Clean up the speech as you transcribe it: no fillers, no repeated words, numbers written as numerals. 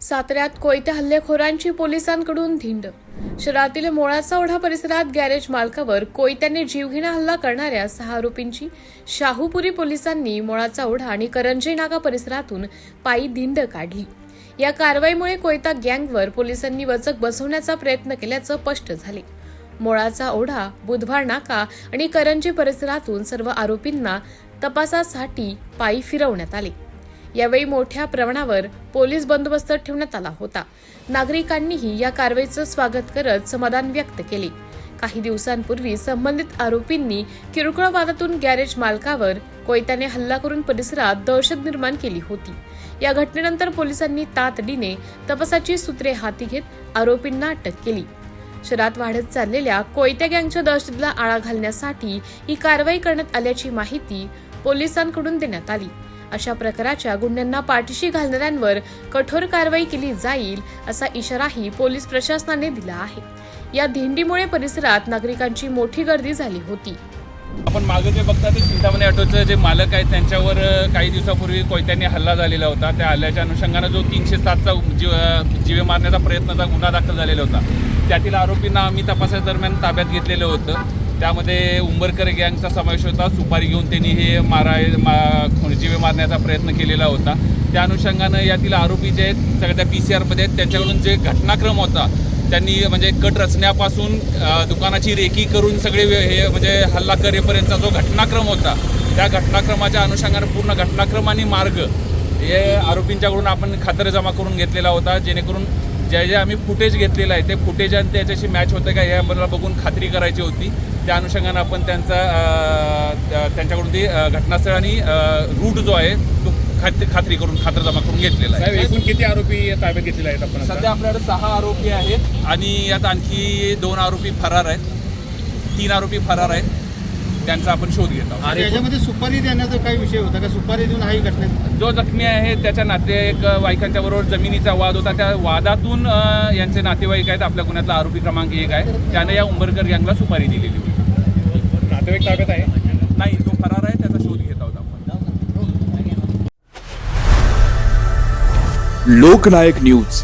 साताऱ्यात कोयते हल्लेखोरांची पोलिसांकडून धिंड। शहरातील मोळाचा ओढा परिसरात गॅरेज मालकावर कोयत्याने जीवघेणा हल्ला करणाऱ्या 6 आरोपींची शाहूपुरी पोलिसांनी मोळाचा ओढा आणि करंजे नाका परिसरातून पायी धिंड काढली। या कारवाईमुळे कोयता गँगवर पोलिसांनी वचक बसवण्याचा प्रयत्न केल्याचं स्पष्ट झाले। मोळाचा ओढा, बुधवार नाका आणि करंजे परिसरातून सर्व आरोपींना तपासासाठी पायी फिरवण्यात आले। यावेळी मोठ्या प्रमाणावर पोलीस बंदोबस्त ठेवण्यात आला होता। नागरिकांनीही या कारवाईचं स्वागत करत समाधान व्यक्त केले। काही दिवसांपूर्वी संबंधित आरोपींनी किरकोळ वादातून गॅरेज मालकावर कोयत्याने हल्ला करून परिसरात दहशत निर्माण केली होती। या घटनेनंतर पोलिसांनी तातडीने तपासाची सूत्रे हाती घेत आरोपींना अटक केली। शहरात वाढत चाललेल्या कोयत्या गँगच्या दहशतीला आळा घालण्यासाठी ही कारवाई करण्यात आल्याची माहिती पोलिसांकडून देण्यात आली। अशा प्रकारच्या गुन्ह्यांना पाठीशी घालणाऱ्यांवर कठोर कारवाई केली जाईल असा इशाराही पोलीस प्रशासनाने दिला आहे। या धिंडीमुळे परिसरात नागरिकांची मोठी गर्दी झाली होती। आपण मागे जे बघता ते चिंतामणी ऑटोचे जे मालक आहेत त्यांच्यावर काही दिवसापूर्वी कोयत्याने हल्ला झालेला होता। त्या हल्ल्याच्या अनुषंगाने जो 307चा जीवे मारण्याचा प्रयत्नाचा गुन्हा दाखल झालेला होता, त्यातील आरोपींना आम्ही तपासादरम्यान ताब्यात घेतलेलं होतं। त्यामध्ये उंबरकर गँगचा समावेश होता। सुपारी घेऊन त्यांनी हे जीवे मारण्याचा प्रयत्न केलेला होता। त्या अनुषंगानं यातील आरोपी जे आहेत सगळ्या PCR-मध्ये आहेत, त्यांच्याकडून जे घटनाक्रम होता त्यांनी म्हणजे कट रचण्यापासून दुकानाची रेकी करून सगळे हे म्हणजे हल्ला करेपर्यंतचा जो घटनाक्रम होता, त्या घटनाक्रमाच्या अनुषंगानं पूर्ण घटनाक्रम आणि मार्ग हे आरोपींच्याकडून आपण खातरजमा करून घेतलेला होता, जेणेकरून जे आम्ही फुटेज घेतलेलं आहे ते फुटेज आणि त्याच्याशी मॅच होतं का याबद्दल बघून खात्री करायची होती। त्या अनुषंगानं आपण त्यांच्याकडून ती घटनास्थळ आणि रूट जो आहे तो खात्री करून खातरजमा करून घेतलेला आहे। एकूण किती आरोपी ताब्यात घेतलेले आहेत आपण? सध्या आपल्याकडे 6 आरोपी आहेत आणि यात आणखी 2 आरोपी फरार आहेत, 3 आरोपी फरार आहेत, त्यांचा आपण शोध घेत आहोत। आणि याच्यामध्ये सुपारी देण्याचा काही विषय होता का? सुपारी देऊन हाही घटनेत जो जखमी आहे त्याच्या नातेवाईकांच्या बरोबर जमिनीचा वाद होता। त्या वादातून यांचे नातेवाईक आहेत, आपल्या गुन्ह्यातला आरोपी क्रमांक 1 आहे, त्याने या उंबरकर गँगला सुपारी दिलेली होती। नातेवाईक ताब्यात आहे? नाही, तो फरार आहे, त्याचा शोध घेत आहोत आपण। लोकनायक न्यूज